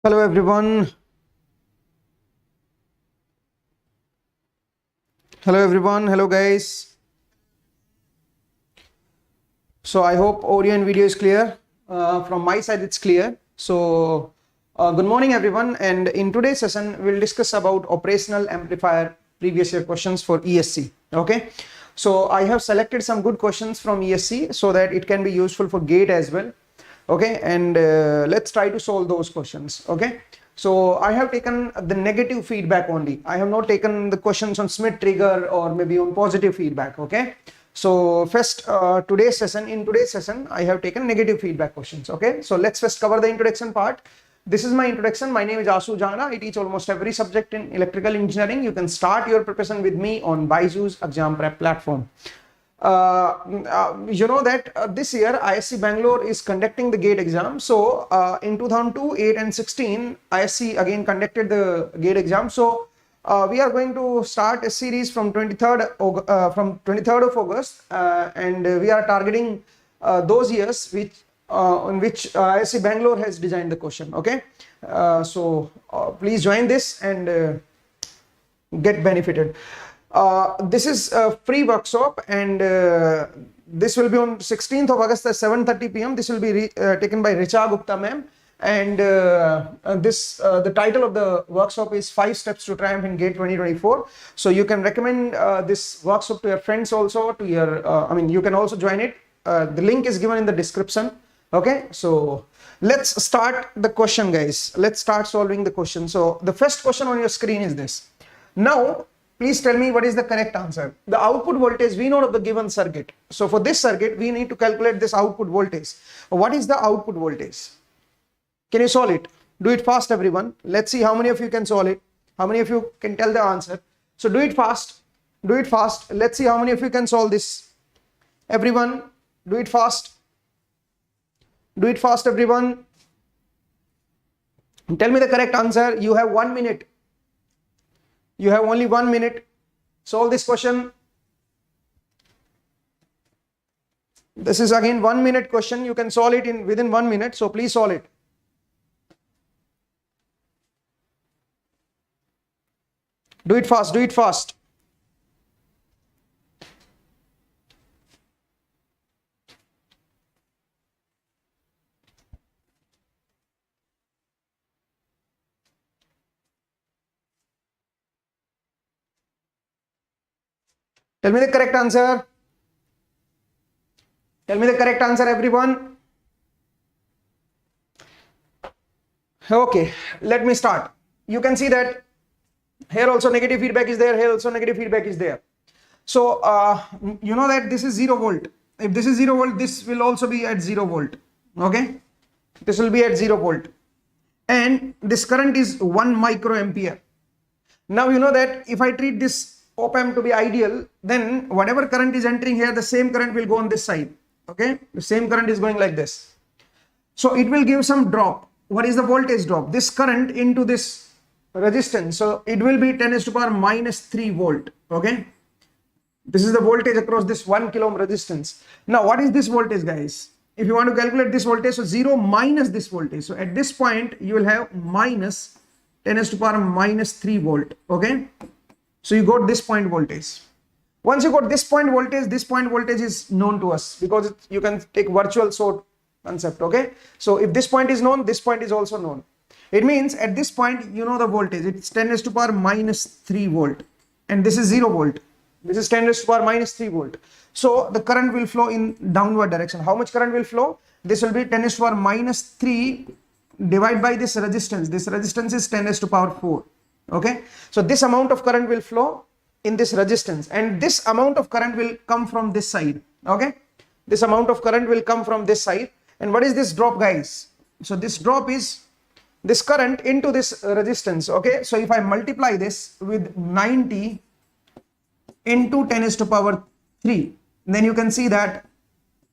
Hello everyone. Hello everyone. Hello guys. So I hope audio and video is clear. From my side it's clear. So good morning everyone, and in today's session we'll discuss about operational amplifier previous year questions for ESE. Okay. So I have selected some good questions from ESE so that it can be useful for GATE as well. Okay, and let's try to solve those questions. Okay, so I have taken the negative feedback only. I have not taken the questions on Smith trigger or maybe on positive feedback. Okay, so first today's session I have taken negative feedback questions. Okay, so let's first cover the introduction part. This is my introduction. My name is Asu Jana. I teach almost every subject in electrical engineering. You can start your preparation with me on BYJU'S exam prep platform. You know that this year ISC Bangalore is conducting the GATE exam. So in 2002, 8 and 16, ISC again conducted the GATE exam. So we are going to start a series from 23rd of August, and we are targeting those years which in which ISC Bangalore has designed the question. Okay, so please join this and get benefited. This is a free workshop, and this will be on 16th of August at 7:30 p.m. This will be taken by Richa Gupta ma'am, and the title of the workshop is 5 Steps to Triumph in GATE 2024. So you can recommend this workshop to your friends also, to your you can also join it. The link is given in the description. Okay, so let's start the question, guys. Let's start solving the question. So the first question on your screen is this. Now please tell me what is the correct answer. The output voltage we know of the given circuit. So for this circuit, we need to calculate this output voltage. What is the output voltage? Can you solve it? Do it fast, everyone. Let's see how many of you can solve it. How many of you can tell the answer? So do it fast. Do it fast. Let's see how many of you can solve this. Everyone, do it fast. Do it fast, everyone. Tell me the correct answer. You have 1 minute. You have only 1 minute. Solve this question. This is again 1 minute question. You can solve it in within 1 minute. So please solve it. Do it fast. Do it fast. Tell me the correct answer. Tell me the correct answer, everyone. Okay, let me start. You can see that here also negative feedback is there. Here also negative feedback is there. So you know that this is 0 volt. If this is 0 volt, this will also be at 0 volt. Okay, this will be at 0 volt, and this current is 1 microampere. Now you know that if I treat this op-amp to be ideal, then whatever current is entering here, the same current will go on this side. Okay, the same current is going like this. So it will give some drop. What is the voltage drop? This current into this resistance. So it will be 10 to the power minus 3 volt. Okay, this is the voltage across this 1 kilo ohm resistance. Now what is this voltage, guys? If you want to calculate this voltage, so 0 minus this voltage. So at this point you will have minus 10 to the power minus 3 volt. Okay, so you got this point voltage. Once you got this point voltage is known to us because you can take virtual sort concept. Okay, so if this point is known, this point is also known. It means at this point you know the voltage. It's 10 to the power minus 3 volt, and this is 0 volt. This is 10 to the power minus 3 volt. So the current will flow in downward direction. How much current will flow? This will be 10 to the power minus 3 divided by this resistance. This resistance is 10 to the power 4. Okay, so this amount of current will flow in this resistance, and this amount of current will come from this side. Okay, this amount of current will come from this side. And what is this drop, guys? So this drop is this current into this resistance. Okay, so if I multiply this with 90 into 10 to the power 3, then you can see that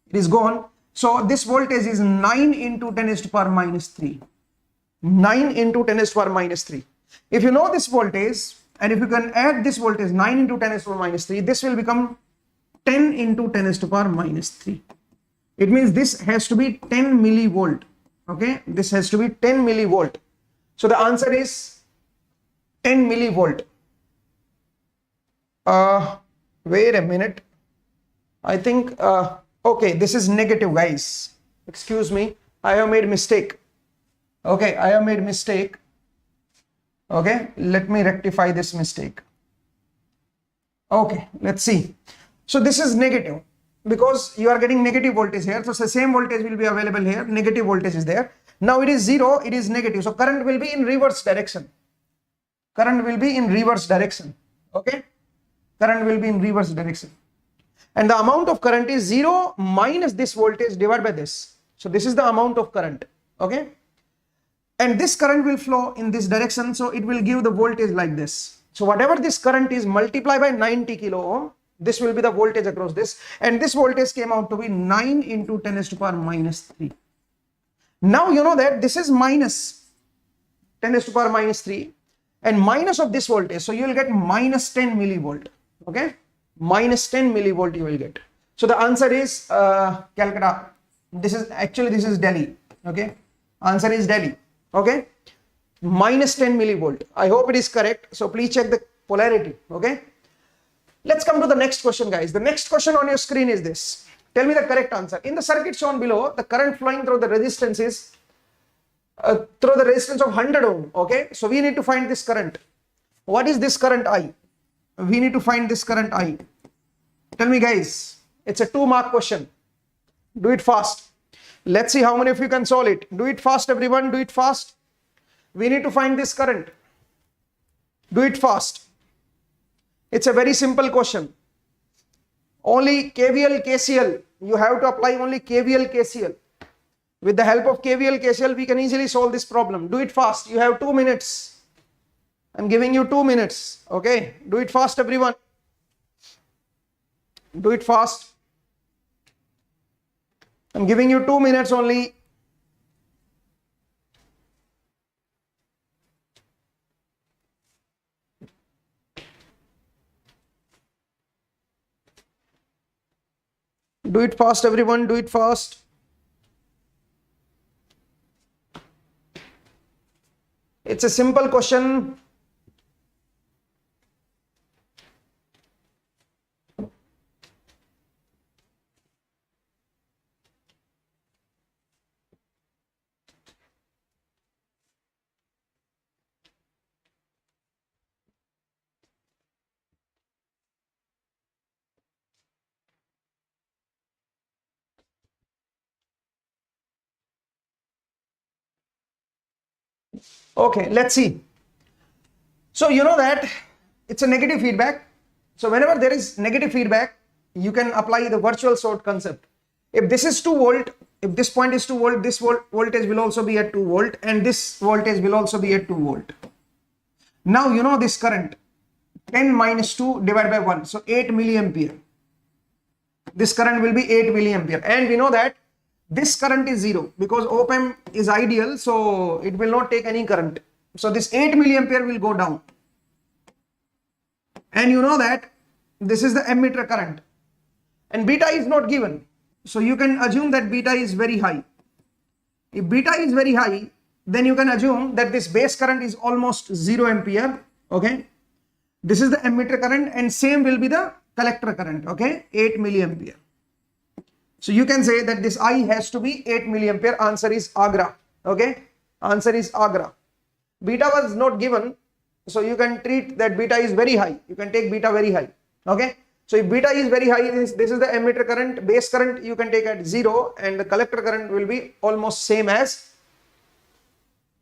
it is gone. So this voltage is 9 into 10 to the power minus 3. 9 into 10 to the power minus 3. If you know this voltage, and if you can add this voltage 9 into 10 to the power minus 3, this will become 10 into 10 to the power minus 3. It means this has to be 10 millivolt. Okay, this has to be 10 millivolt. So the answer is 10 millivolt. Wait a minute. I think, okay, this is negative, guys. Excuse me. I have made mistake. Okay, I have made mistake. Okay, let me rectify this mistake. Okay, let's see. So this is negative because you are getting negative voltage here. So the same voltage will be available here. Negative voltage is there. Now it is 0, it is negative. So current will be in reverse direction. Current will be in reverse direction. Okay, current will be in reverse direction. And the amount of current is 0 minus this voltage divided by this. So this is the amount of current. Okay, and this current will flow in this direction. So it will give the voltage like this. So whatever this current is, multiply by 90 kilo ohm, this will be the voltage across this. And this voltage came out to be 9 into 10 raised to power minus 3. Now you know that this is minus 10 raised to power minus 3 and minus of this voltage. So you will get minus 10 millivolt. Okay, minus 10 millivolt you will get. So the answer is Calcutta. This is Delhi. Okay, answer is Delhi. Okay, minus 10 millivolt. I hope it is correct. So please check the polarity. Okay, let's come to the next question, guys. The next question on your screen is this. Tell me the correct answer. In the circuit shown below, the current flowing through the resistance is of 100 ohm. Okay, so we need to find this current. What is this current I? We need to find this current I. Tell me, guys. It's a 2-mark question. Do it fast. Let's see how many of you can solve it. Do it fast, everyone. Do it fast. We need to find this current. Do it fast. It's a very simple question. Only KVL, KCL. You have to apply only KVL, KCL. With the help of KVL, KCL, we can easily solve this problem. Do it fast. You have 2 minutes. I'm giving you 2 minutes. Okay. Do it fast, everyone. Do it fast. I'm giving you 2 minutes only. Do it fast, everyone. Do it fast. It's a simple question. Okay, let's see. So you know that it's a negative feedback. So whenever there is negative feedback, you can apply the virtual short concept. If this is 2 volt, if this point is 2 volt, this voltage will also be at 2 volt and this voltage will also be at 2 volt. Now you know this current, 10 minus 2 divided by 1, so 8 milliampere. This current will be 8 milliampere, and we know that this current is 0 because op-amp is ideal, so it will not take any current. So this 8 milliampere will go down. And you know that this is the emitter current. And beta is not given. So you can assume that beta is very high. If beta is very high, then you can assume that this base current is almost 0 ampere. Okay. This is the emitter current and same will be the collector current. Okay. 8 milliampere. So you can say that this I has to be 8 milliampere. Answer is Agra. Okay. Answer is Agra. Beta was not given. So you can treat that beta is very high. You can take beta very high. Okay. So if beta is very high, this is the emitter current. Base current you can take at 0 and the collector current will be almost same as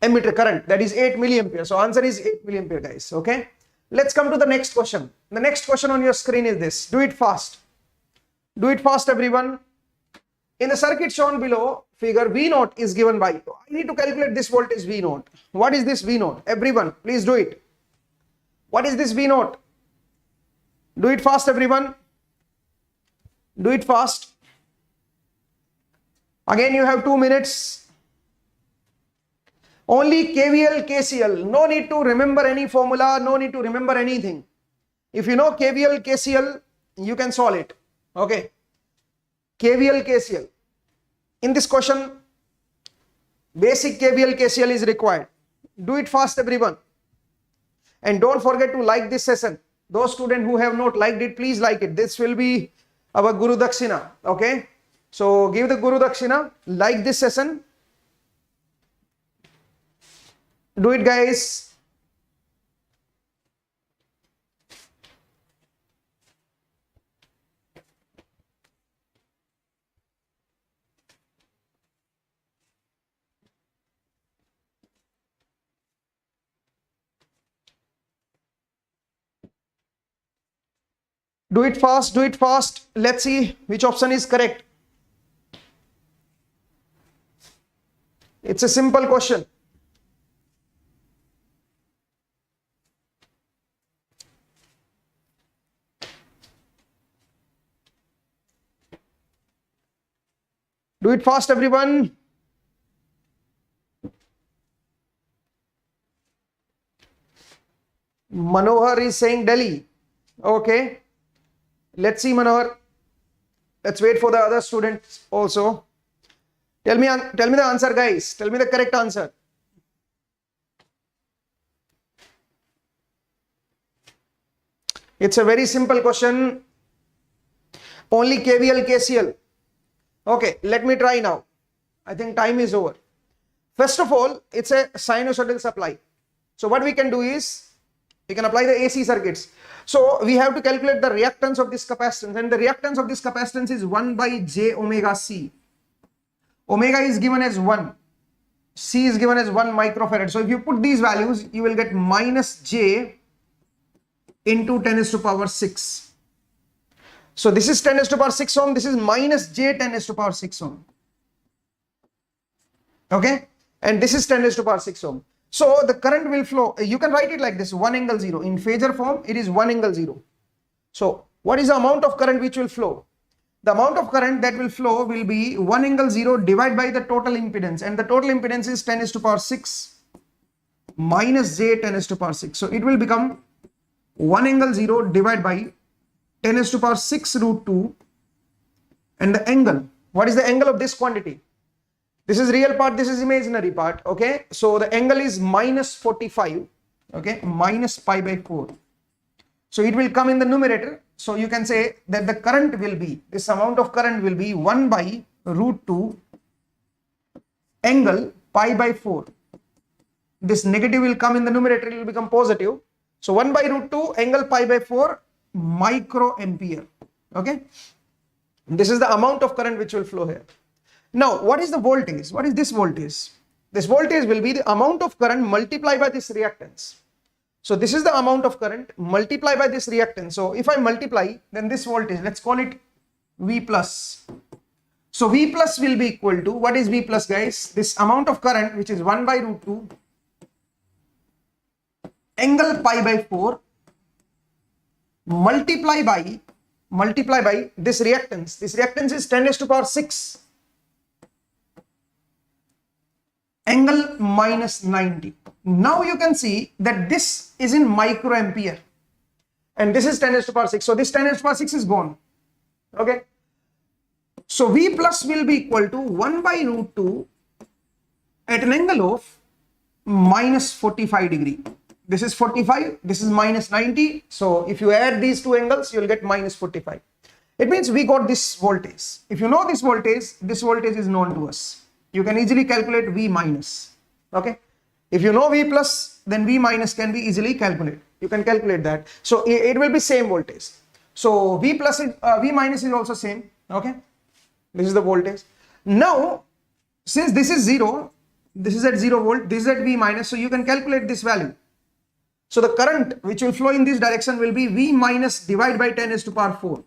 emitter current. That is 8 milliampere. So answer is 8 milliampere, guys. Okay. Let's come to the next question. The next question on your screen is this. Do it fast. Do it fast, everyone. In the circuit shown below, figure V0 is given by, I need to calculate this voltage V0. What is this V0? Everyone, please do it. What is this V0? Do it fast, everyone. Do it fast. Again, you have 2 minutes. Only KVL, KCL. No need to remember any formula. No need to remember anything. If you know KVL, KCL, you can solve it. Okay. KVL, KCL. In this question, basic KVL, KCL is required. Do it fast, everyone. And don't forget to like this session. Those students who have not liked it, please like it. This will be our Guru Dakshina. Okay. So give the Guru Dakshina, like this session. Do it, guys. Do it fast, do it fast. Let's see which option is correct. It's a simple question. Do it fast, everyone. Manohar is saying Delhi. Okay. Let's see, Manohar. Let's wait for the other students also. Tell me the answer, guys. Tell me the correct answer. It's a very simple question. Only KVL, KCL. Okay, let me try now. I think time is over. First of all, it's a sinusoidal supply. So what we can do is, we can apply the AC circuits. So we have to calculate the reactance of this capacitance, and the reactance of this capacitance is 1 by j omega c. Omega is given as 1. C is given as 1 microfarad. So if you put these values, you will get minus j into 10 to the power 6. So this is 10 to the power 6 ohm. This is minus j 10 to the power 6 ohm. Okay. And this is 10 to the power 6 ohm. So the current will flow. You can write it like this: 1 angle 0. In phasor form, it is 1 angle 0. So what is the amount of current which will flow? The amount of current that will flow will be 1 angle 0 divided by the total impedance. And the total impedance is 10 to the power 6 minus j 10 to the power 6. So it will become 1 angle 0 divided by 10 to the power 6 root 2. And the angle. What is the angle of this quantity? This is real part, this is imaginary part. Okay, so the angle is minus 45. Okay, minus pi by 4. So it will come in the numerator. So you can say that the current will be, this amount of current will be 1 by root 2 angle pi by 4. This negative will come in the numerator, it will become positive. So 1 by root 2 angle pi by 4 microampere. Okay, this is the amount of current which will flow here. Now, what is the voltage? What is this voltage? This voltage will be the amount of current multiplied by this reactance. So this is the amount of current multiplied by this reactance. So if I multiply, then this voltage, let's call it V plus. So V plus will be equal to, what is V plus, guys? This amount of current, which is 1 by root 2 angle pi by 4 multiply by this reactance. This reactance is 10 to the power 6 angle minus 90. Now you can see that this is in microampere and this is 10 to the power 6. So this 10 to the power 6 is gone. Okay. So V plus will be equal to 1 by root 2 at an angle of minus 45 degree. This is 45, this is minus 90. So if you add these two angles, you will get minus 45. It means we got this voltage. If you know this voltage is known to us. You can easily calculate V minus. Okay. If you know V plus, then V minus can be easily calculated. You can calculate that. So it will be same voltage. So V plus is, V minus is also same. Okay. This is the voltage. Now, since this is 0, this is at 0 volt, this is at V minus. So you can calculate this value. So the current which will flow in this direction will be V minus divided by 10 to the power 4.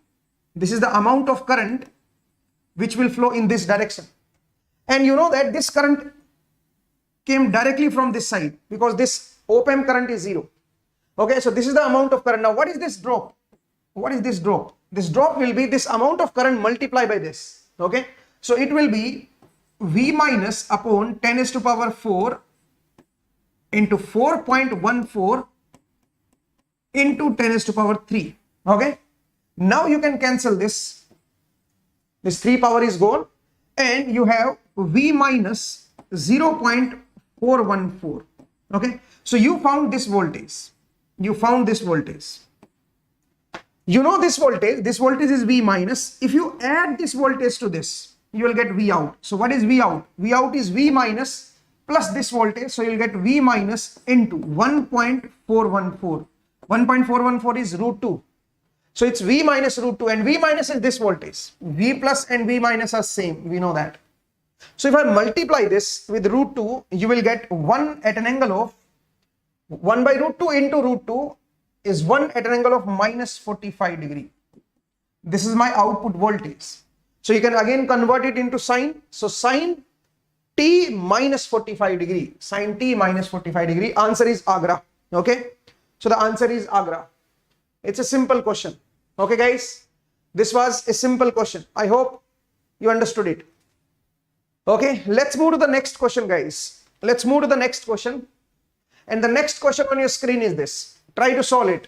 This is the amount of current which will flow in this direction. And you know that this current came directly from this side because this op-amp current is 0. Okay, so this is the amount of current. Now what is this drop? What is this drop? This drop will be this amount of current multiplied by this. Okay, so it will be V minus upon 10 to the power 4 into 4.14 into 10 to the power 3. Okay, now you can cancel this. This 3 power is gone and you have V minus 0.414. Okay, so you found this voltage. You found this voltage. You know this voltage is V minus. If you add this voltage to this, you will get V out. So what is V out? V out is V minus plus this voltage. So you'll get V minus into 1.414. 1.414 is root 2. So it's V minus root 2, and V minus is this voltage. V plus and V minus are same. We know that. So if I multiply this with root 2, you will get 1 at an angle of 1 by root 2 into root 2 is 1 at an angle of minus 45 degree. This is my output voltage. So you can again convert it into sine. So sine t minus 45 degree. Sine t minus 45 degree. Answer is Agra. Okay. So the answer is Agra. It's a simple question. Okay guys. This was a simple question. I hope you understood it. Okay. Let's move to the next question guys. Let's move to the next question. And the next question on your screen is this. Try to solve it.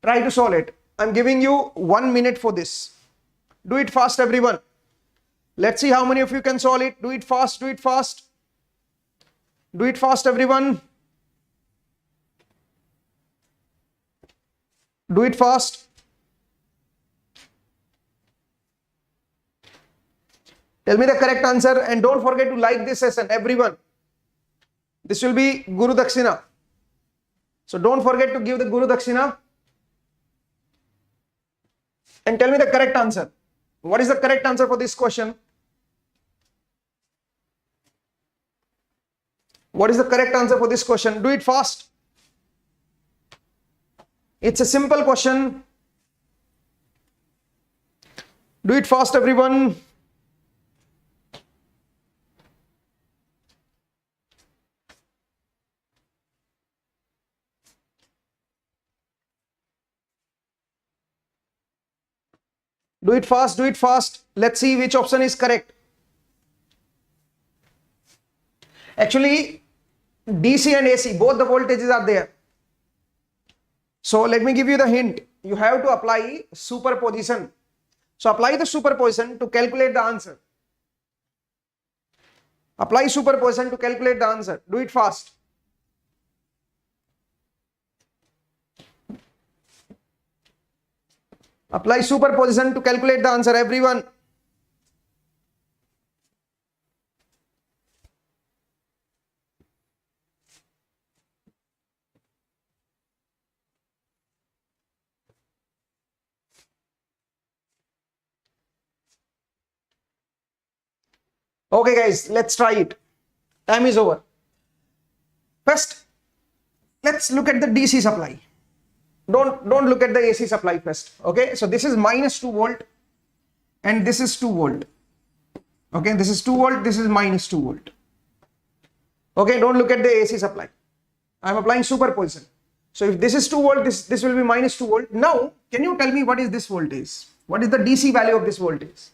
Try to solve it. I'm giving you 1 minute for this. Do it fast, everyone. Let's see how many of you can solve it. Do it fast. Do it fast. Do it fast, everyone. Do it fast. Tell me the correct answer, and don't forget to like this session, everyone. This will be Guru Dakshina. So don't forget to give the Guru Dakshina. And tell me the correct answer. What is the correct answer for this question? What is the correct answer for this question? Do it fast. It's a simple question. Do it fast, everyone. Do it fast, do it fast. Let's see which option is correct. Actually, DC and AC, both the voltages are there. So let me give you the hint. You have to apply superposition. So apply the superposition to calculate the answer. Apply superposition to calculate the answer. Do it fast. Apply superposition to calculate the answer, everyone. Okay guys, let's try it. Time is over. First, let's look at the DC supply. Don't look at the AC supply first. Okay, so this is minus 2 volt and this is 2 volt. Okay, this is 2 volt, this is minus 2 volt. Okay, don't look at the AC supply. I'm applying superposition. So if this is 2 volt, this will be minus 2 volt. Now, can you tell me what is this voltage? What is the DC value of this voltage?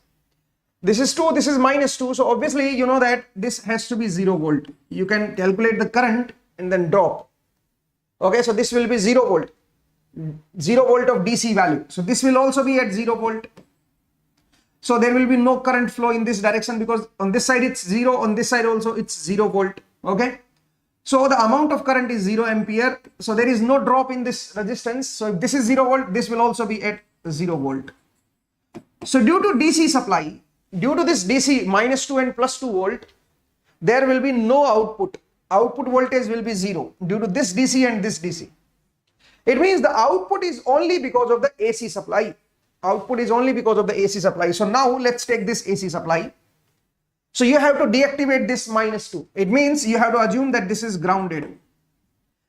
This is 2, this is minus 2. So obviously, you know that this has to be 0 volt. You can calculate the current and then drop. Okay, so this will be 0 volt. 0 volt of DC value. So this will also be at 0 volt. So there will be no current flow in this direction because on this side it's 0, on this side also it's 0 volt. Okay. So the amount of current is 0 ampere. So there is no drop in this resistance. So if this is 0 volt, this will also be at 0 volt. So due to DC supply, due to this DC minus 2 and plus 2 volt, there will be no output. Output voltage will be 0 due to this DC and this DC. It means the output is only because of the AC supply. Output is only because of the AC supply. So now let's take this AC supply. So you have to deactivate this minus 2. It means you have to assume that this is grounded.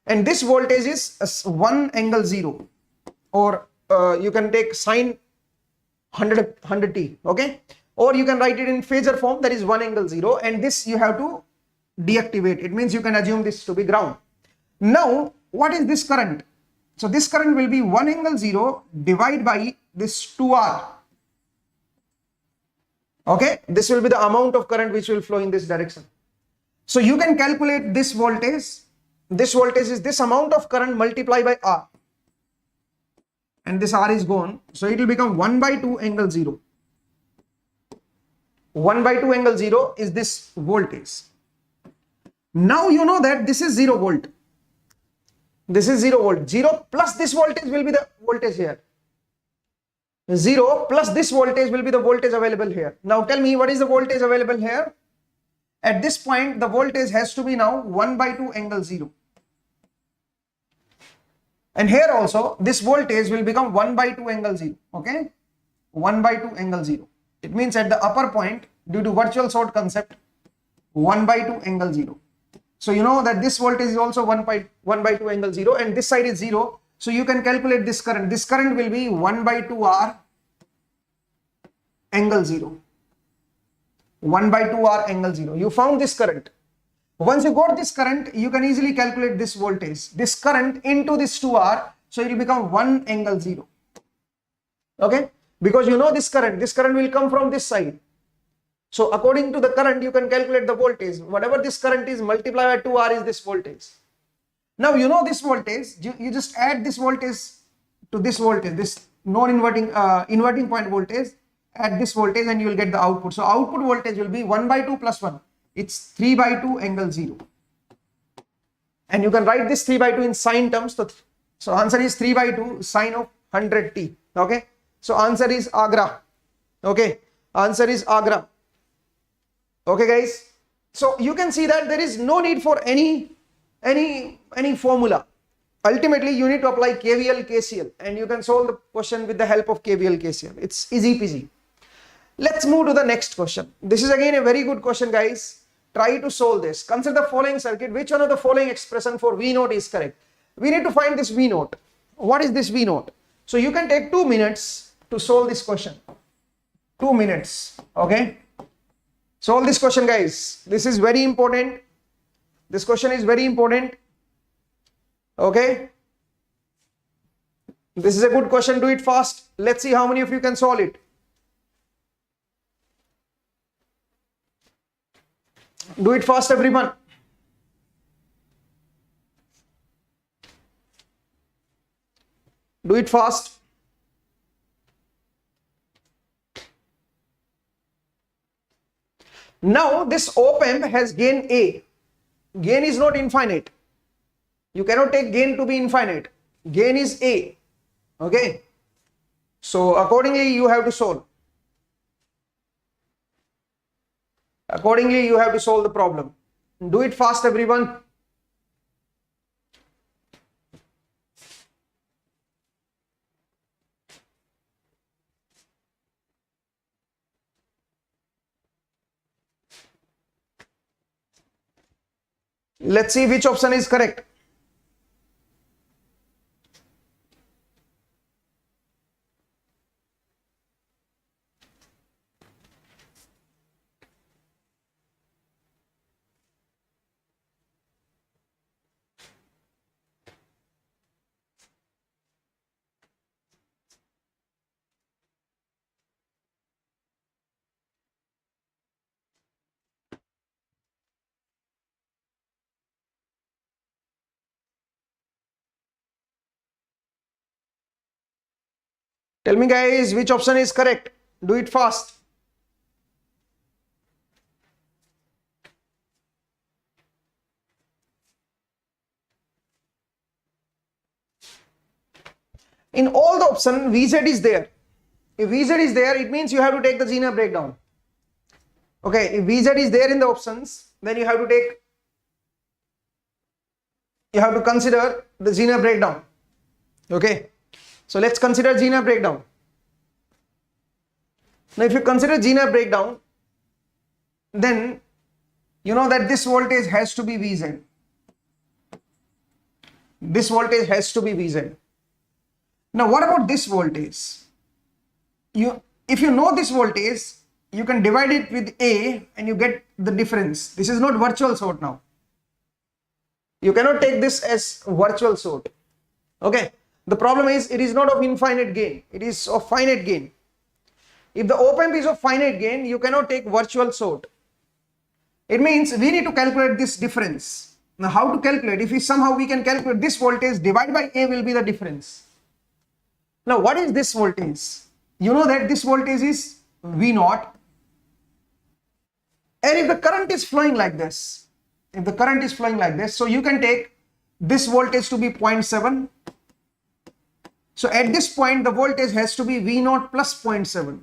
And this voltage is 1 angle 0. Or you can take sine 100t. Okay. Or you can write it in phasor form, that is 1 angle 0. And this you have to deactivate. It means you can assume this to be ground. Now, what is this current? So this current will be 1 angle 0 divided by this 2R. Okay, this will be the amount of current which will flow in this direction. So you can calculate this voltage. This voltage is this amount of current multiplied by R. And this R is gone. So it will become 1 by 2 angle 0. 1 by 2 angle 0 is this voltage. Now you know that this is 0 volt. This is 0 volt. 0 plus this voltage will be the voltage here. 0 plus this voltage will be the voltage available here. Now tell me, what is the voltage available here? At this point, the voltage has to be now 1/2 angle 0. And here also, this voltage will become 1/2 angle 0. Okay? 1/2 angle 0. It means at the upper point, due to virtual short concept, 1/2 angle 0. So you know that this voltage is also 1/2 angle 0, and this side is 0. So you can calculate this current. This current will be 1/2 R angle 0. 1/2 R angle 0. You found this current. Once you got this current, you can easily calculate this voltage. This current into this 2R, so it will become 1 angle 0. Okay? Because you know this current will come from this side. So according to the current, you can calculate the voltage. Whatever this current is, multiplied by 2R is this voltage. Now you know this voltage, you just add this voltage to this voltage, this non-inverting inverting point voltage, add this voltage and you will get the output. So output voltage will be 1/2 plus 1. It's 3/2 angle 0. And you can write this 3/2 in sine terms. So answer is 3/2 sine of 100t. Okay. So answer is Agra. Okay. Answer is Agra. Okay guys. So you can see that there is no need for any formula. Ultimately you need to apply KVL, KCL, and you can solve the question with the help of KVL, KCL. It's easy peasy. Let's move to the next question. This is again a very good question, guys. Try to solve this. Consider the following circuit. Which one of the following expression for V naught is correct? We need to find this V naught. What is this V naught? So you can take 2 minutes to solve this question. 2 minutes. Okay. Solve this question, guys. This is very important. This question is very important. Okay. This is a good question. Do it fast. Let's see how many of you can solve it. Do it fast, everyone. Do it fast. Now this op-amp has gain A. Gain is not infinite. You cannot take gain to be infinite. Gain is A. Okay. So accordingly you have to solve. Accordingly you have to solve the problem. Do it fast, everyone. Let's see which option is correct. Tell me, guys, which option is correct? Do it fast. In all the option, VZ is there. If VZ is there, it means you have to take the Zener breakdown. Okay, if VZ is there in the options, then you have to consider the Zener breakdown. Okay. So let's consider Zener breakdown. Now if you consider Zener breakdown, then you know that this voltage has to be VZ. This voltage has to be VZ. Now what about this voltage? If you know this voltage, you can divide it with A and you get the difference. This is not virtual sort now. You cannot take this as virtual sort. Okay. The problem is it is not of infinite gain. It is of finite gain. If the op-amp is of finite gain, you cannot take virtual sort. It means we need to calculate this difference. Now how to calculate? If somehow we can calculate this voltage divided by A will be the difference. Now what is this voltage? You know that this voltage is V naught. And if the current is flowing like this, if the current is flowing like this, so you can take this voltage to be 0.7. So at this point, the voltage has to be V0 plus 0.7.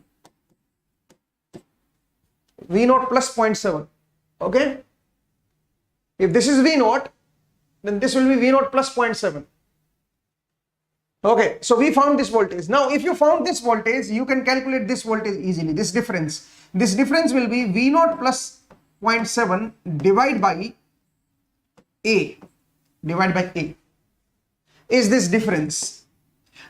V0 plus 0.7. Okay. If this is V0, then this will be V0 plus 0.7. Okay, so we found this voltage. Now, if you found this voltage, you can calculate this voltage easily, this difference. This difference will be V0 plus 0.7 divided by A. Is this difference.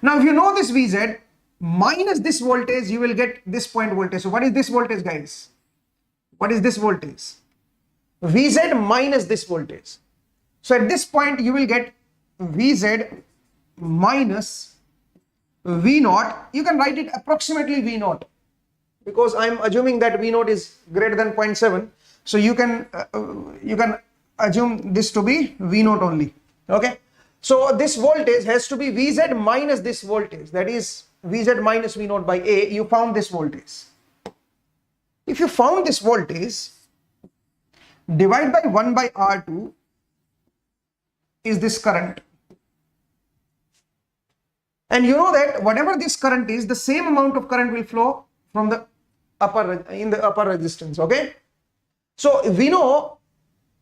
Now, if you know this Vz minus this voltage, you will get this point voltage. So, what is this voltage, guys? What is this voltage? Vz minus this voltage. So, at this point, you will get Vz minus V0. You can write it approximately V0 because I am assuming that V0 is greater than 0.7. So, you can assume this to be V0 only. Okay. So, this voltage has to be Vz minus this voltage, that is Vz minus V0 by A. You found this voltage. If you found this voltage, divide by 1 by R2 is this current. And you know that whatever this current is, the same amount of current will flow from the upper resistance. Okay. So we know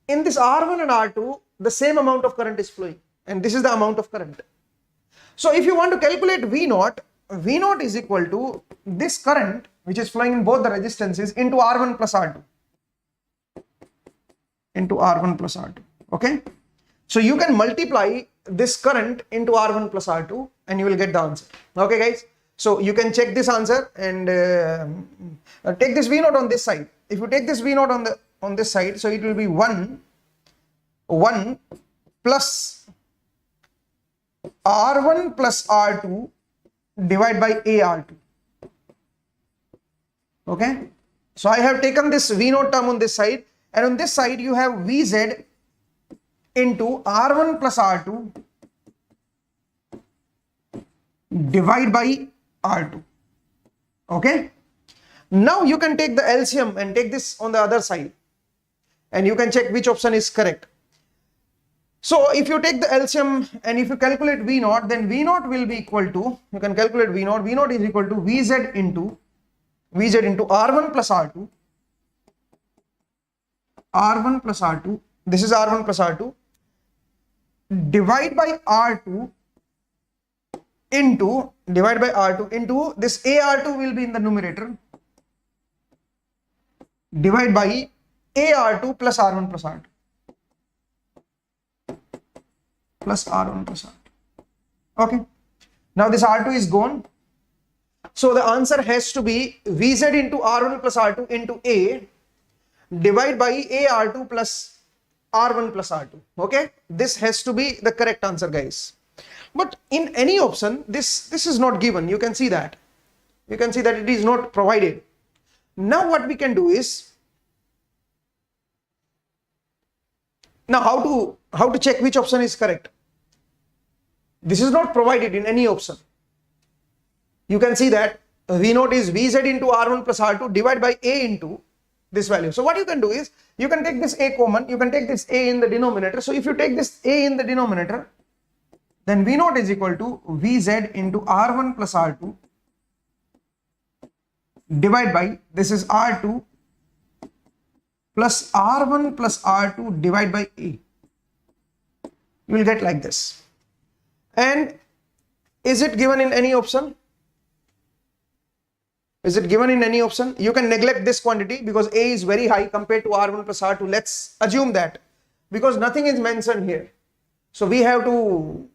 in this R1 and R2, the same amount of current is flowing, and this is the amount of current. So if you want to calculate V0, V0 is equal to this current which is flowing in both the resistances into R1 plus R2. Okay. So you can multiply this current into R1 plus R2 and you will get the answer. Okay, guys. So you can check this answer and take this V0 on this side. If you take this V0 on this side, so it will be 1 plus R1 plus R2 divided by AR2. Okay. So I have taken this V0 term on this side, and on this side you have Vz into R1 plus R2 divided by R2. Okay. Now you can take the LCM and take this on the other side, and you can check which option is correct. So if you take the LCM and if you calculate V0, then V0 will be equal to, you can calculate V0. V0 is equal to Vz into R1 plus R2. R1 plus R2. This is R1 plus R2. Divide by R2 into this AR2 will be in the numerator. Divide by AR2 plus R1 plus R2. Plus R1 plus R2. Okay. Now this R2 is gone. So the answer has to be Vz into R1 plus R2 into A divided by AR2 plus R1 plus R2. Okay. This has to be the correct answer, guys. But in any option, this is not given. You can see that. You can see that it is not provided. Now what we can do is, now how to check which option is correct. This is not provided in any option. You can see that V0 is Vz into R1 plus R2 divided by A into this value. So what you can do is, you can take this A common, you can take this A in the denominator. So if you take this A in the denominator, then V0 is equal to Vz into R1 plus R2 divided by, this is R2 plus R1 plus R2 divided by A. You will get like this. And is it given in any option? Is it given in any option? You can neglect this quantity because A is very high compared to R1 plus R2. Let's assume that, because nothing is mentioned here. So we have to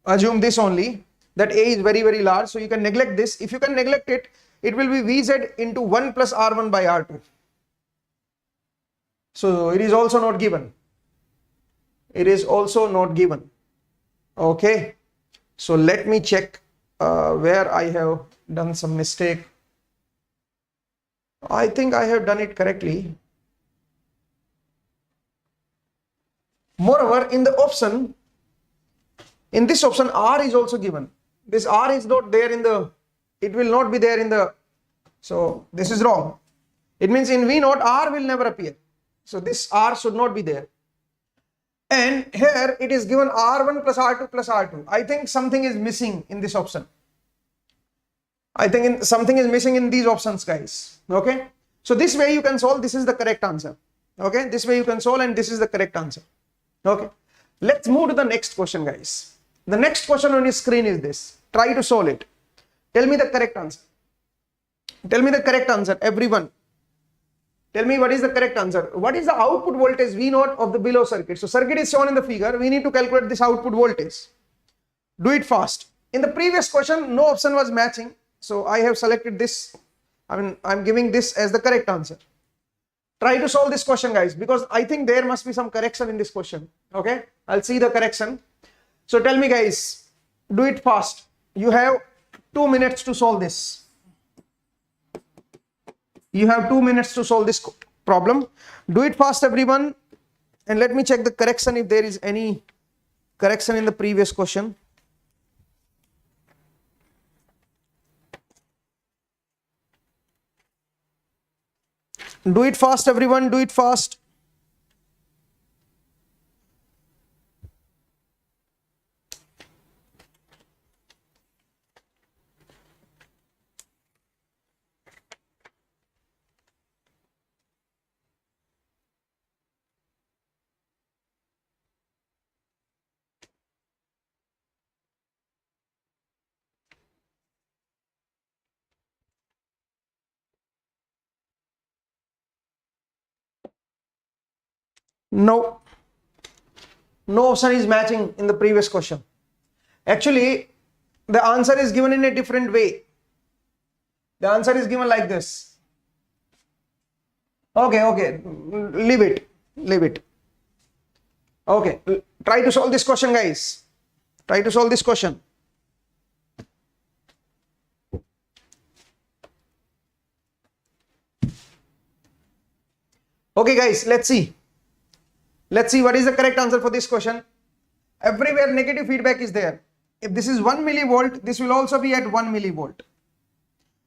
assume this only, that A is very, very large. So you can neglect this. If you can neglect it, it will be Vz into 1 plus R1 by R2. So it is also not given. It is also not given. Okay. So let me check where I have done some mistake. I think I have done it correctly. Moreover, in the option, in this option, R is also given. This R is not there in the, it will not be there in the, so this is wrong. It means in V0, R will never appear. So this R should not be there. And here it is given R1 plus R2 plus R2. I think something is missing in this option. Something is missing in these options, guys. Okay. So this way you can solve. This is the correct answer. Okay. This way you can solve, and this is the correct answer. Okay. Let's move to the next question, guys. The next question on your screen is this. Try to solve it. Tell me the correct answer. Tell me the correct answer, everyone. Tell me what is the correct answer. What is the output voltage V0 of the below circuit? So circuit is shown in the figure. We need to calculate this output voltage. Do it fast. In the previous question, no option was matching. So I have selected this. I'm giving this as the correct answer. Try to solve this question, guys, because I think there must be some correction in this question. Okay. I'll see the correction. So tell me, guys, do it fast. You have 2 minutes to solve this. You have 2 minutes to solve this problem. Do it fast, everyone. And let me check the correction if there is any correction in the previous question. Do it fast, everyone. Do it fast. No option is matching in the previous question. Actually, the answer is given in a different way. The answer is given like this. Okay, leave it. Okay, try to solve this question, guys. Try to solve this question. Okay, guys, let's see. Let's see what is the correct answer for this question. Everywhere negative feedback is there. If this is 1 millivolt, this will also be at 1 millivolt.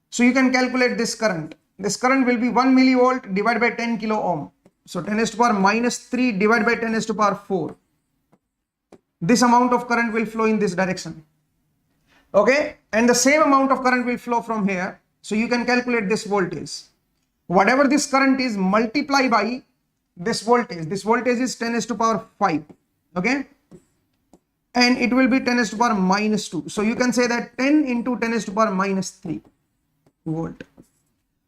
So you can calculate this current. This current will be 1 millivolt divided by 10 kilo ohm. So 10 raised to power minus 3 divided by 10 raised to power 4. This amount of current will flow in this direction. Okay. And the same amount of current will flow from here. So you can calculate this voltage. Whatever this current is, multiply by this voltage. This voltage is 10 raised to power 5. Okay. And it will be 10 raised to power minus 2. So you can say that 10 into 10 raised to power minus 3 volt.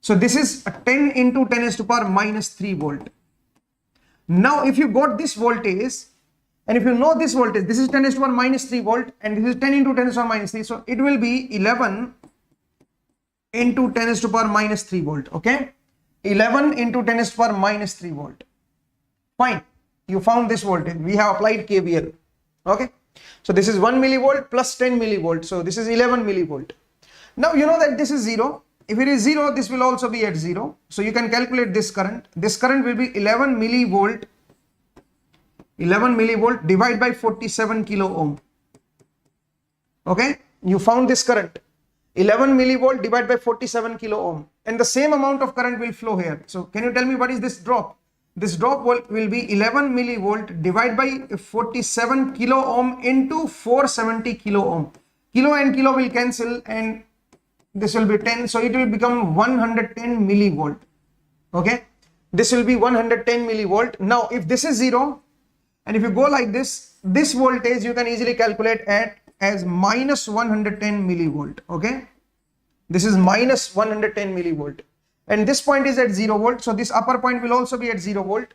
So this is 10 into 10 raised to power minus 3 volt. Now if you got this voltage, and if you know this voltage, this is 10 raised to power minus 3 volt, and this is 10 into 10 raised to power minus 3. So it will be 11 into 10 raised to power minus 3 volt. Okay. 11 into 10 raised to power minus 3 volt. Fine. You found this voltage. We have applied KVL. Okay. So this is 1 millivolt plus 10 millivolt. So this is 11 millivolt. Now you know that this is 0. If it is 0, this will also be at 0. So you can calculate this current. This current will be 11 millivolt. 11 millivolt divided by 47 kilo ohm. Okay. You found this current. 11 millivolt divided by 47 kilo ohm. And the same amount of current will flow here. So can you tell me what is this drop? This drop will be 11 millivolt divided by 47 kilo ohm into 470 kilo ohm. Kilo and kilo will cancel, and this will be 10. So it will become 110 millivolt. Okay. This will be 110 millivolt. Now if this is 0, and if you go like this, this voltage you can easily calculate as minus 110 millivolt. Okay. This is minus 110 millivolt. And this point is at 0 volt. So this upper point will also be at 0 volt.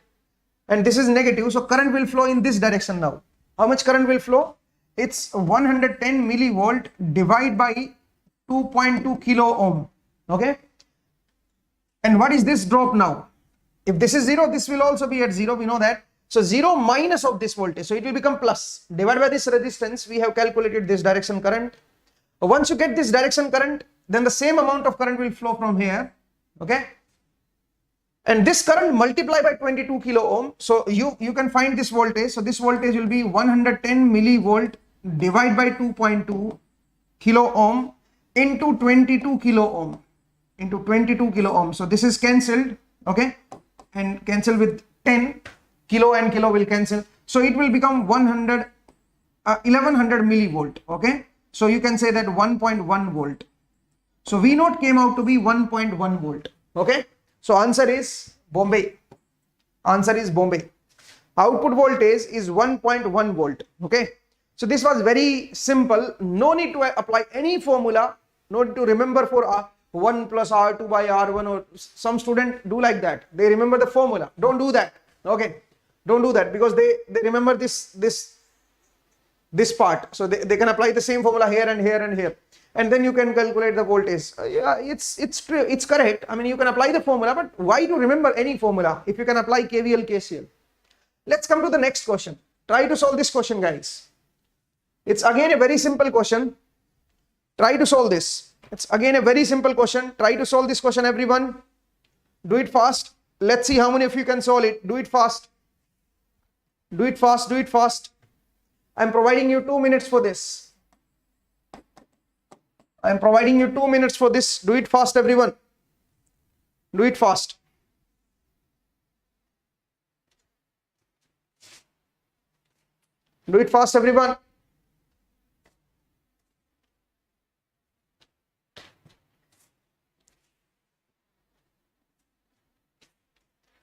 And this is negative. So current will flow in this direction now. How much current will flow? It's 110 millivolt divided by 2.2 kilo ohm. Okay. And what is this drop now? If this is 0, this will also be at 0. We know that. So 0 minus of this voltage. So it will become plus. Divided by this resistance, we have calculated this direction current. Once you get this direction current, then the same amount of current will flow from here. Okay. And this current multiplied by 22 kilo ohm. So you can find this voltage. So this voltage will be 110 millivolt divided by 2.2 kilo ohm into 22 kilo ohm. Into 22 kilo ohm. So this is cancelled. Okay. And cancel with 10. kilo and kilo will cancel. So it will become 1100 millivolt. Okay. So you can say that 1.1 volt. So V naught came out to be 1.1 volt. Okay. So answer is Bombay. Answer is Bombay. Output voltage is 1.1 volt. Okay. So this was very simple. No need to apply any formula. No need to remember for 1 plus R2 by R1, or some student do like that. They remember the formula. Don't do that. Okay. Don't do that, because they remember this part. So they can apply the same formula here and here and here. And then you can calculate the voltage. Yeah, it's true. It's correct. I mean, you can apply the formula, but why to remember any formula if you can apply KVL, KCL? Let's come to the next question. Try to solve this question, guys. It's again a very simple question. Try to solve this. It's again a very simple question. Try to solve this question, everyone. Do it fast. Let's see how many of you can solve it. Do it fast. Do it fast. Do it fast. I'm providing you 2 minutes for this. I'm providing you 2 minutes for this. Do it fast, everyone. Do it fast. Do it fast, everyone.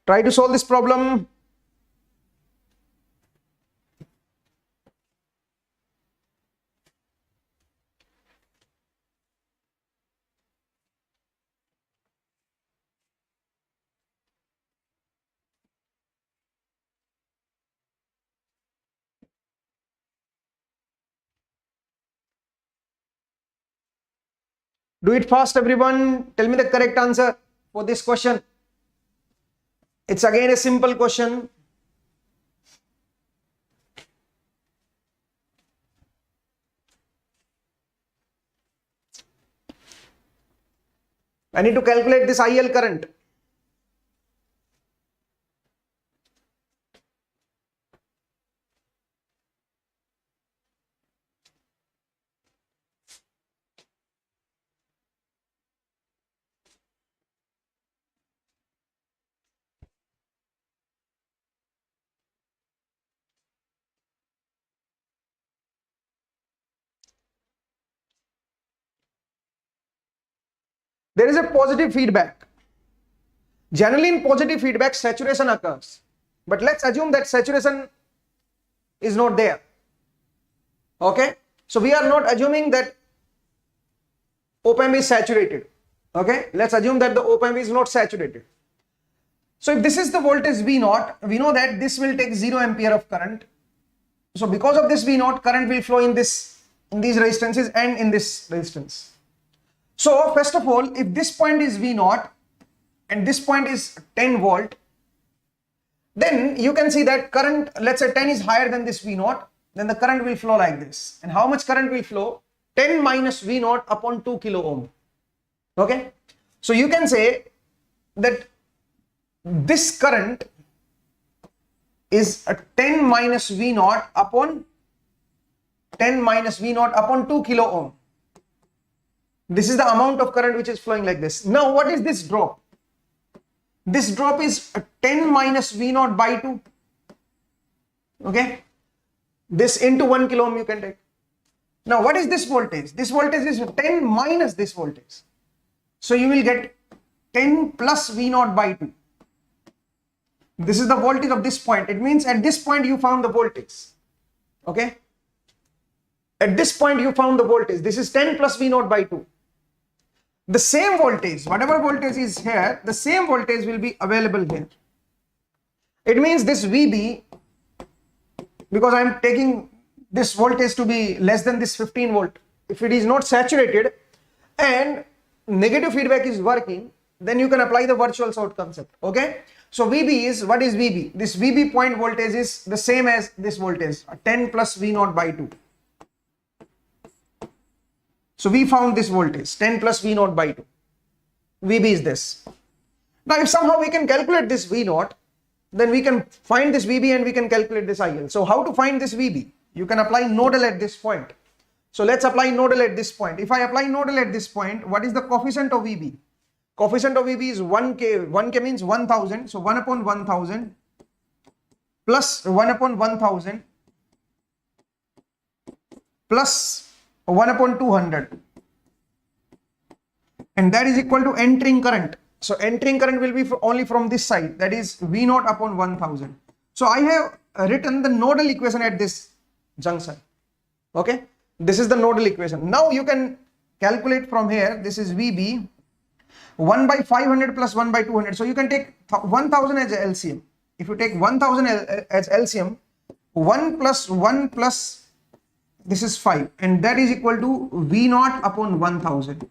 Try to solve this problem. Do it fast, everyone. Tell me the correct answer for this question. It's again a simple question. I need to calculate this IL current. There is a positive feedback. Generally in positive feedback, saturation occurs. But let's assume that saturation is not there. Okay. So we are not assuming that op-amp is saturated. Okay. Let's assume that the op-amp is not saturated. So if this is the voltage V naught, we know that this will take 0 ampere of current. So because of this V naught, current will flow in these resistances and in this resistance. So first of all, if this point is V naught and this point is 10 volt, then you can see that current, let's say 10 is higher than this V naught, then the current will flow like this. And how much current will flow? 10 minus V naught upon 2 kilo ohm. Okay. So you can say that this current is a 10 minus V naught upon 2 kilo ohm. This is the amount of current which is flowing like this. Now, what is this drop? This drop is 10 minus V naught by 2. Okay. This into 1 kilo ohm you can take. Now, what is this voltage? This voltage is 10 minus this voltage. So you will get 10 plus V naught by 2. This is the voltage of this point. It means at this point you found the voltage. Okay. At this point you found the voltage. This is 10 plus V naught by 2. The same voltage, whatever voltage is here, the same voltage will be available here. It means this VB, because I am taking this voltage to be less than this 15 volt. If it is not saturated and negative feedback is working, then you can apply the virtual short concept. Okay. So VB is, what is VB? This VB point voltage is the same as this voltage, 10 plus V naught by 2. So we found this voltage, 10 plus V naught by 2. VB is this. Now if somehow we can calculate this V naught, then we can find this VB and we can calculate this IL. So how to find this VB? You can apply nodal at this point. So let's apply nodal at this point. If I apply nodal at this point, what is the coefficient of VB? Coefficient of VB is 1K. 1K means 1000. So 1 upon 1000 plus 1 upon 1000 plus 1 upon 200, and that is equal to entering current. So entering current will be only from this side, that is V naught upon 1000. So I have written the nodal equation at this junction. Okay, this is the nodal equation. Now you can calculate from here. This is VB 1 by 500 plus 1 by 200. So you can take 1000 as LCM. If you take 1000 as LCM, 1 plus 1 plus this is 5, and that is equal to V naught upon 1000.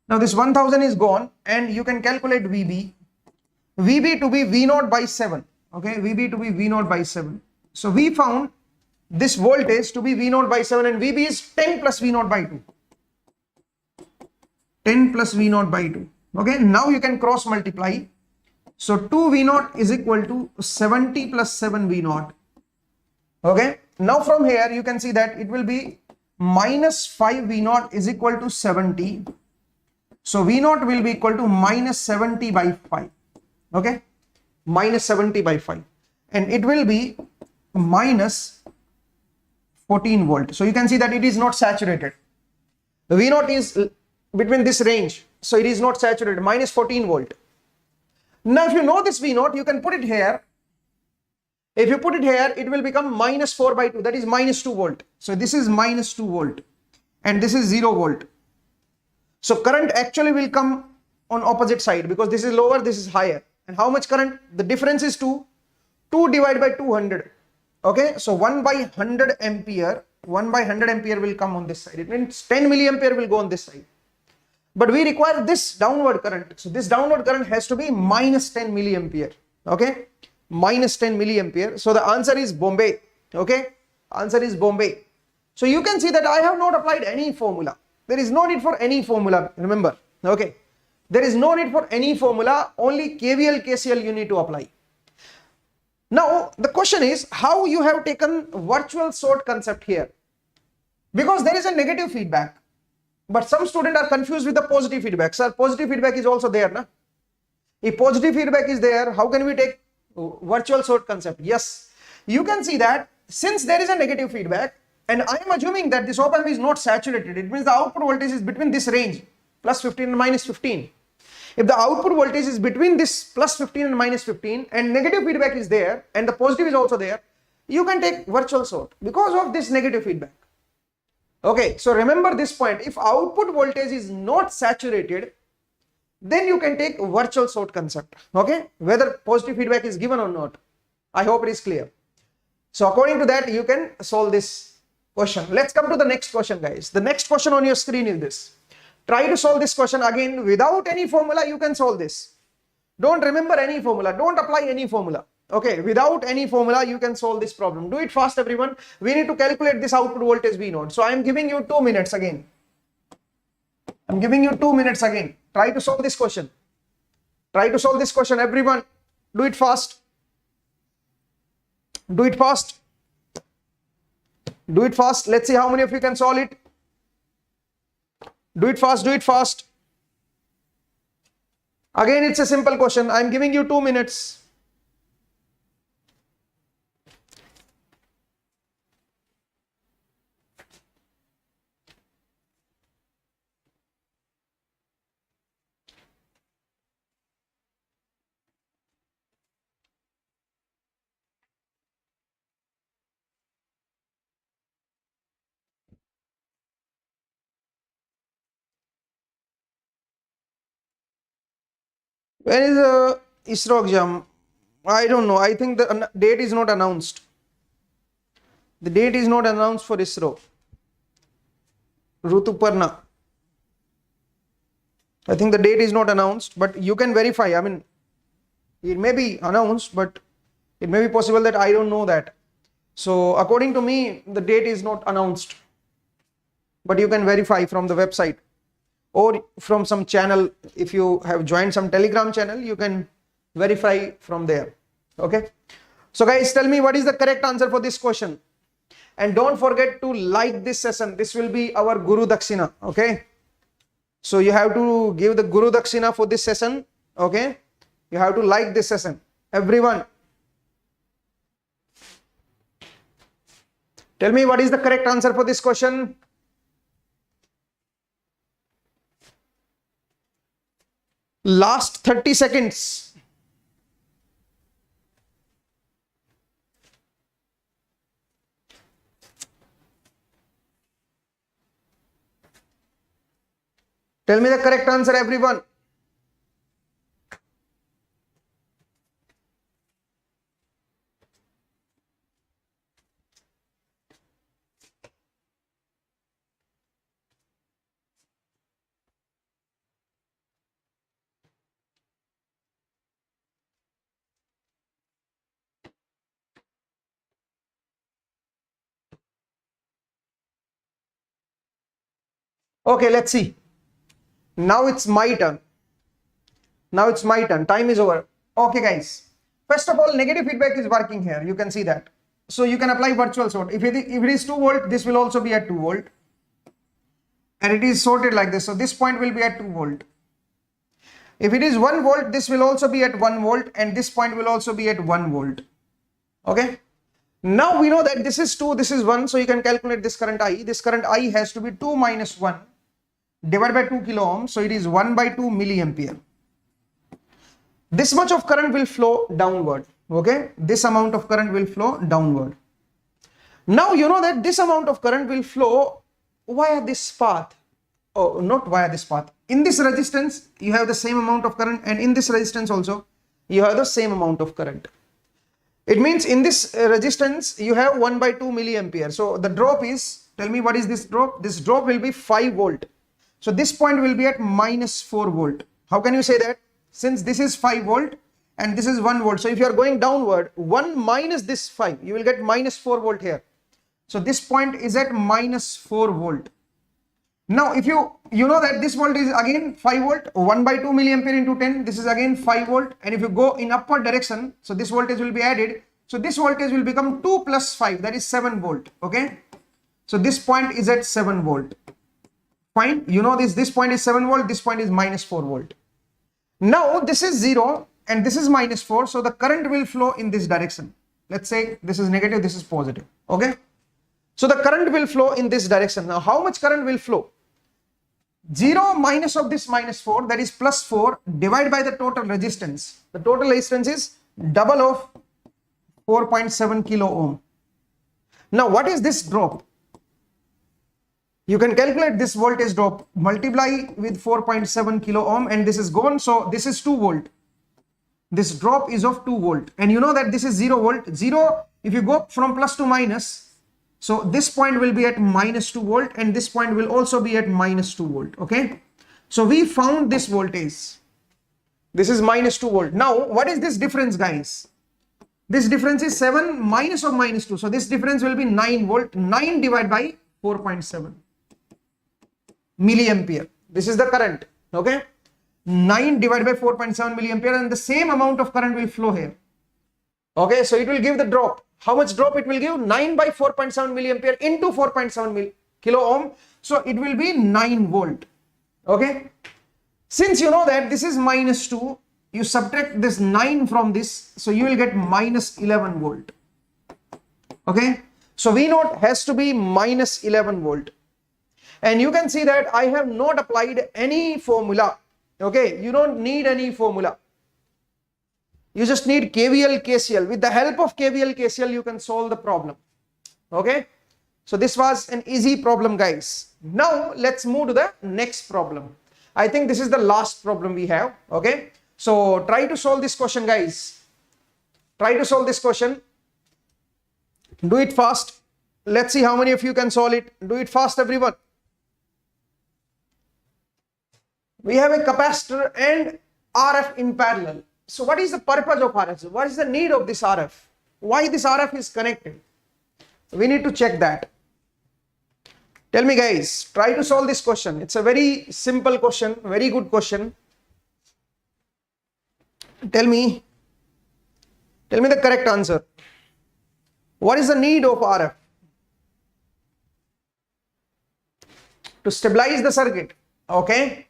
Now this 1000 is gone, and you can calculate VB. VB to be V naught by 7. Okay, VB to be V naught by 7. So we found this voltage to be V naught by 7, and VB is 10 plus V naught by 2. 10 plus V naught by 2. Okay, now you can cross multiply. So 2 V naught is equal to 70 plus 7 V naught. Okay, now from here you can see that it will be minus 5 V naught is equal to 70. So V naught will be equal to minus 70 by 5. Okay, minus 70 by 5, and it will be minus 14 volt. So you can see that it is not saturated. The V naught is between this range, so it is not saturated, minus 14 volt. Now if you know this V naught, you can put it here. If you put it here, it will become minus 4 by 2, that is minus 2 volt. So this is minus 2 volt, and this is 0 volt. So current actually will come on opposite side, because this is lower, this is higher. And how much current? The difference is 2 divided by 200. Okay, so 1 by 100 ampere, 1 by 100 ampere will come on this side. It means 10 milliampere will go on this side. But we require this downward current. So this downward current has to be minus 10 milliampere. Okay, minus 10 milliampere. So the answer is Bombay. Okay, answer is Bombay. So you can see that I have not applied any formula. There is no need for any formula, remember. Okay, there is no need for any formula, only KVL, KCL you need to apply. Now the question is how you have taken virtual sort concept here, because there is a negative feedback, but some students are confused with the positive feedback. Sir, positive feedback is also there, na? If positive feedback is there, how can we take virtual sort concept? Yes, you can see that since there is a negative feedback, and I am assuming that this op-amp is not saturated, it means the output voltage is between this range, plus 15 and minus 15. If the output voltage is between this plus 15 and minus 15, and negative feedback is there, and the positive is also there, you can take virtual sort because of this negative feedback. Okay, so remember this point. If output voltage is not saturated, then you can take virtual sort concept. Okay, whether positive feedback is given or not. I hope it is clear. So according to that, you can solve this question. Let's come to the next question, guys. The next question on your screen is this. Try to solve this question again without any formula. You can solve this. Don't remember any formula. Don't apply any formula. Okay, without any formula, you can solve this problem. Do it fast, everyone. We need to calculate this output voltage V naught. So I am giving you 2 minutes again. I'm giving you 2 minutes again. Try to solve this question. Try to solve this question, everyone. Do it fast. Do it fast. Do it fast. Let's see how many of you can solve it. Do it fast. Do it fast. Again, it's a simple question. I'm giving you 2 minutes. When is the ISRO exam? I don't know. I think the date is not announced. The date is not announced for ISRO. Rutuparna. I think the date is not announced, but you can verify. I mean, it may be announced, but it may be possible that I don't know that. So according to me, the date is not announced, but you can verify from the website or from some channel. If you have joined some Telegram channel, you can verify from there. Okay. So guys, tell me what is the correct answer for this question. And don't forget to like this session. This will be our Guru Dakshina. Okay. So you have to give the Guru Dakshina for this session. Okay. You have to like this session. Everyone. Tell me what is the correct answer for this question. Last 30 seconds. Tell me the correct answer, everyone. Okay, let's see. Now it's my turn. Now it's my turn. Time is over. Okay, guys. First of all, negative feedback is working here. You can see that. So you can apply virtual sort. If it is 2 volt, this will also be at 2 volt. And it is sorted like this. So this point will be at 2 volt. If it is 1 volt, this will also be at 1 volt. And this point will also be at 1 volt. Okay. Now we know that this is 2, this is 1. So you can calculate this current I. This current I has to be 2 minus 1 divided by 2 kilo ohm. So it is 1 by 2 milliampere. This much of current will flow downward. Okay. This amount of current will flow downward. Now you know that this amount of current will flow via this path. Oh, not via this path. In this resistance, you have the same amount of current, and in this resistance also, you have the same amount of current. It means in this resistance, you have 1 by 2 milliampere. So the drop is, tell me what is this drop? This drop will be 5 volt. So this point will be at minus 4 volt. How can you say that? Since this is 5 volt and this is 1 volt. So if you are going downward, 1 minus this 5, you will get minus 4 volt here. So this point is at minus 4 volt. Now if you know that this volt is again 5 volt, 1 by 2 milliampere into 10, this is again 5 volt. And if you go in upward direction, so this voltage will be added. So this voltage will become 2 plus 5, that is 7 volt. Okay. So this point is at 7 volt. Fine. You know this point is 7 volt, this point is minus 4 volt. Now this is 0 and this is minus 4. So the current will flow in this direction. Let's say this is negative, this is positive. Okay. So the current will flow in this direction. Now how much current will flow? 0 minus of this minus 4, that is plus 4, divided by the total resistance. The total resistance is double of 4.7 kilo ohm. Now what is this drop? You can calculate this voltage drop, multiply with 4.7 kilo ohm, and this is gone. So this is 2 volt. This drop is of 2 volt. And you know that this is 0 volt. 0, if you go from plus to minus, so this point will be at minus 2 volt and this point will also be at minus 2 volt. Okay. So we found this voltage. This is minus 2 volt. Now what is this difference, guys? This difference is 7 minus of minus 2. So this difference will be 9 volt. 9 divided by 4.7 milliampere. This is the current. Okay. 9 divided by 4.7 milliampere, and the same amount of current will flow here. Okay. So it will give the drop. How much drop it will give? 9 by 4.7 milliampere into 4.7 kilo ohm. So it will be 9 volt. Okay. Since you know that this is minus 2, you subtract this 9 from this. So you will get minus 11 volt. Okay. So V naught has to be minus 11 volt. And you can see that I have not applied any formula. Okay. You don't need any formula. You just need KVL, KCL. With the help of KVL, KCL, you can solve the problem. Okay. So this was an easy problem, guys. Now let's move to the next problem. I think this is the last problem we have. Okay. So try to solve this question, guys. Try to solve this question. Do it fast. Let's see how many of you can solve it. Do it fast, everyone. We have a capacitor and RF in parallel. So what is the purpose of RF? What is the need of this RF? Why this RF is connected? We need to check that. Tell me, guys, try to solve this question. It's a very simple question, very good question. Tell me the correct answer. What is the need of RF? To stabilize the circuit. Okay.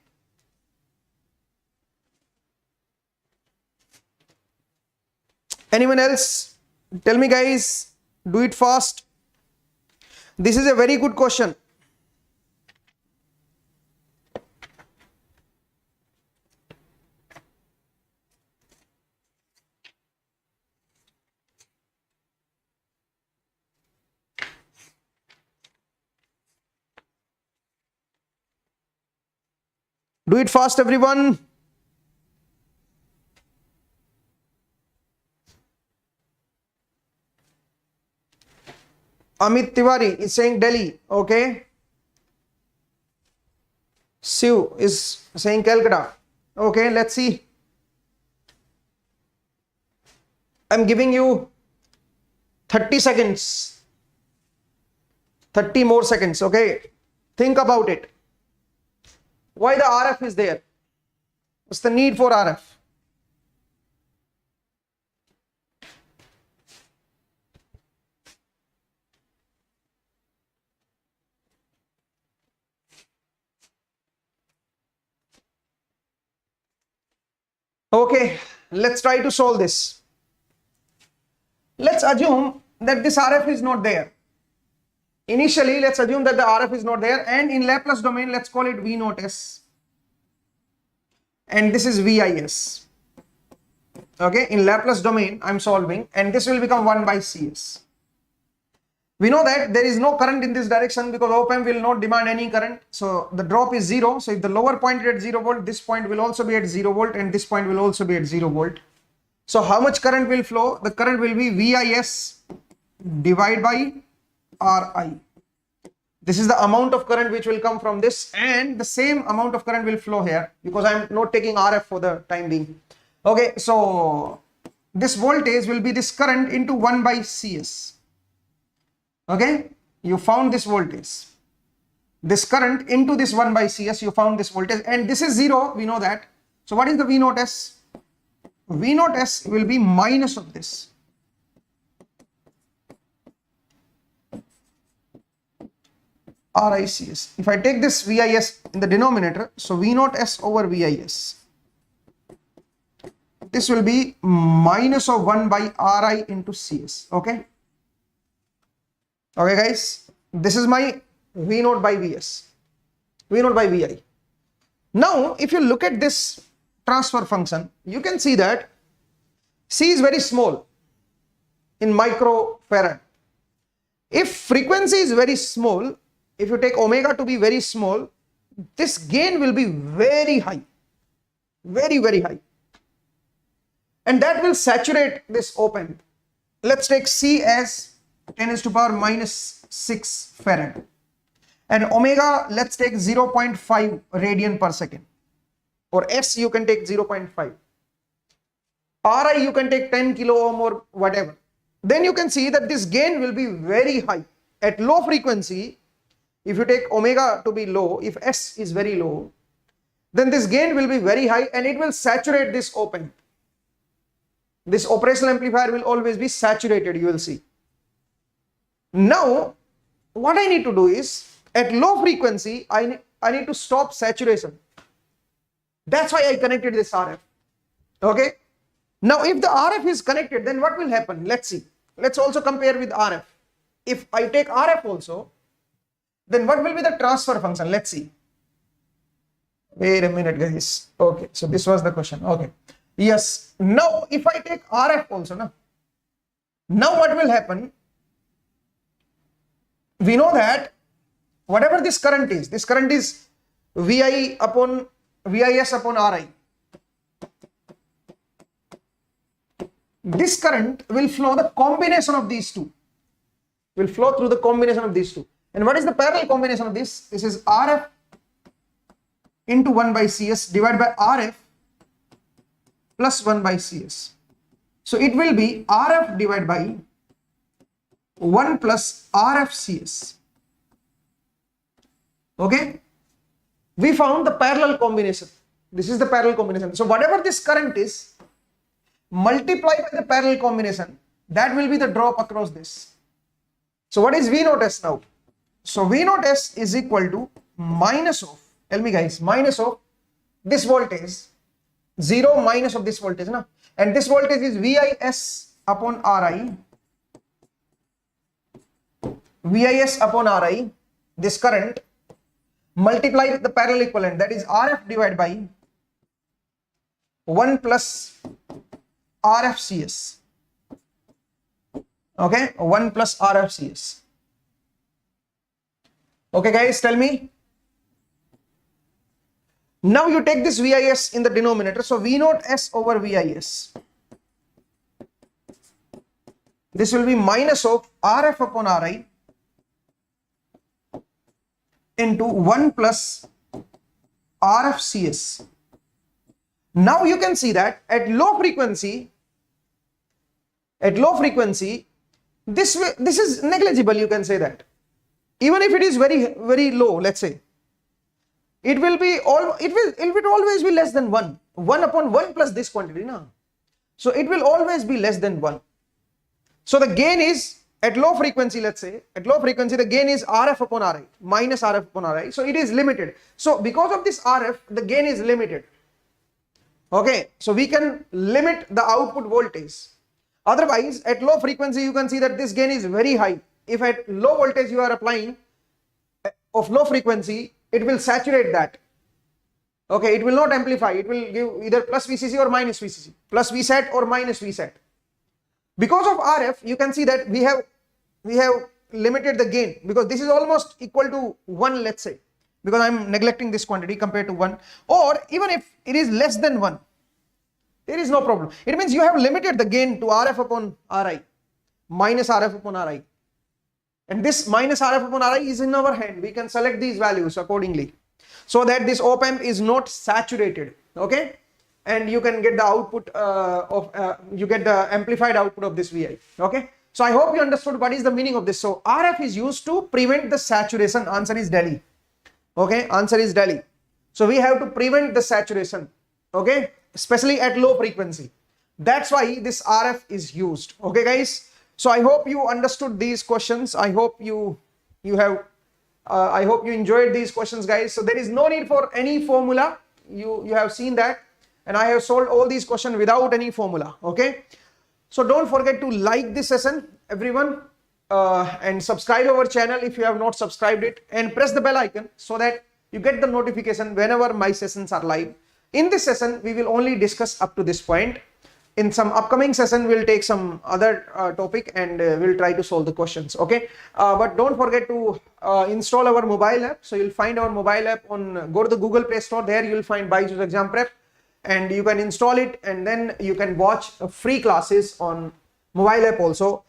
Anyone else? Tell me, guys. Do it fast. This is a very good question. Do it fast, everyone. Amit Tiwari is saying Delhi. Okay. Siu is saying Calcutta. Okay, let's see. I'm giving you 30 seconds. 30 more seconds. Okay. Think about it. Why the RF is there? What's the need for RF? Okay, let's try to solve this. Let's assume that this RF is not there. Initially, let's assume that the RF is not there, and in Laplace domain, let's call it V naught S. And this is VIS. Okay, in Laplace domain, I'm solving, and this will become 1 by CS. We know that there is no current in this direction because op-amp will not demand any current. So the drop is 0. So if the lower point is at 0 volt, this point will also be at 0 volt, and this point will also be at 0 volt. So how much current will flow? The current will be VIS divided by RI. This is the amount of current which will come from this, and the same amount of current will flow here because I'm not taking RF for the time being. Okay, so this voltage will be this current into 1 by CS. Okay, you found this voltage. This current into this 1 by CS, you found this voltage, and this is 0, we know that. So what is the V naught S? V naught S will be minus of this. RICS. If I take this VIS in the denominator, so V naught S over VIS. This will be minus of 1 by RI into CS. Okay. Okay, guys. This is my V naught by VS. V naught by VI. Now, if you look at this transfer function, you can see that C is very small in microfarad. If frequency is very small, if you take omega to be very small, this gain will be very high, very, very high. And that will saturate this op-amp. Let's take C as 10 to the power minus 6 farad. And omega, let's take 0.5 radian per second. Or S, you can take 0.5. RI, you can take 10 kilo ohm or whatever. Then you can see that this gain will be very high. At low frequency, if you take omega to be low, if S is very low, then this gain will be very high and it will saturate this op-amp. This operational amplifier will always be saturated, you will see. Now, what I need to do is, at low frequency, I need to stop saturation. That's why I connected this RF. Okay. Now, if the RF is connected, then what will happen? Let's see. Let's also compare with RF. If I take RF also, then what will be the transfer function? Let's see. Wait a minute, guys. Okay, so this was the question. Okay. Yes. Now, if I take RF also, now what will happen? We know that whatever this current is VIS upon RI. This current will flow the combination of these two. Will flow through the combination of these two. And what is the parallel combination of this? This is RF into 1 by CS divided by RF plus 1 by CS. So it will be RF divided by 1 plus RF CS. Okay. We found the parallel combination. This is the parallel combination. So whatever this current is, multiplied by the parallel combination, that will be the drop across this. So what is V naught S now? So V naught S is equal to minus of, tell me guys, minus of this voltage, 0 minus of this voltage, na? And this voltage is VIS upon RI VIS upon RI, this current, multiply with the parallel equivalent, that is RF divided by 1 plus RFCS. Okay, 1 plus RFCS. Okay guys, tell me. Now you take this VIS in the denominator, so V naught S over VIS. This will be minus of RF upon RI into 1 plus RFCS. Now you can see that at low frequency, this is negligible, you can say that. Even if it is very low, let's say, it will always be less than 1. 1 upon 1 plus this quantity, no? So it will always be less than 1. So the gain is, at low frequency, let's say, at low frequency, the gain is RF upon RI, minus RF upon RI. So it is limited. So because of this RF, the gain is limited. Okay, so we can limit the output voltage. Otherwise, at low frequency, you can see that this gain is very high. If at low voltage you are applying of low frequency, it will saturate that. Okay, it will not amplify. It will give either plus VCC or minus VCC, plus VSAT or minus VSAT. Because of RF, you can see that we have limited the gain, because this is almost equal to 1, let's say, because I'm neglecting this quantity compared to 1, or even if it is less than 1, there is no problem. It means you have limited the gain to RF upon RI, minus RF upon RI. And this minus RF upon RI is in our hand. We can select these values accordingly, so that this op amp is not saturated. Okay, and you can get the output you get the amplified output of this VI. Okay, so I hope you understood what is the meaning of this. So RF is used to prevent the saturation. Answer is Delhi. Okay, answer is Delhi. So we have to prevent the saturation. Okay, especially at low frequency. That's why this RF is used. Okay guys, so I hope you understood these questions. I hope you enjoyed these questions, guys. So there is no need for any formula. You have seen that, and I have solved all these questions without any formula. Okay, so don't forget to like this session, everyone, and subscribe our channel if you have not subscribed it, and press the bell icon so that you get the notification whenever my sessions are live. In this session, we will only discuss up to this point. In some upcoming session, we'll take some other topic, and we'll try to solve the questions. Okay, but don't forget to install our mobile app. So you'll find our mobile app on, go to the Google Play Store. There you'll find BYJU'S Exam Prep, and you can install it, and then you can watch free classes on mobile app also.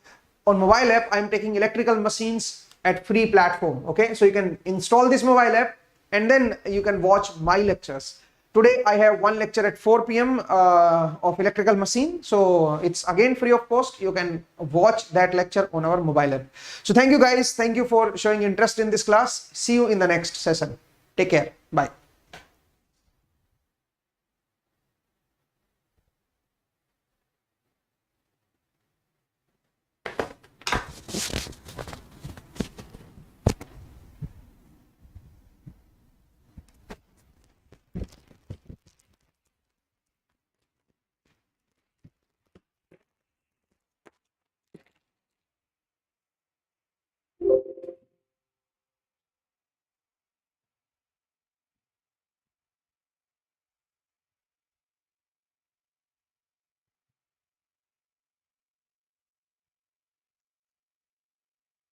On mobile app, I'm taking electrical machines at free platform. Okay, so you can install this mobile app, and then you can watch my lectures. Today I have one lecture at 4 p.m. Of electrical machine, so it's again free of cost. You can watch that lecture on our mobile app. So thank you guys, thank you for showing interest in this class. See you in the next session. Take care, bye.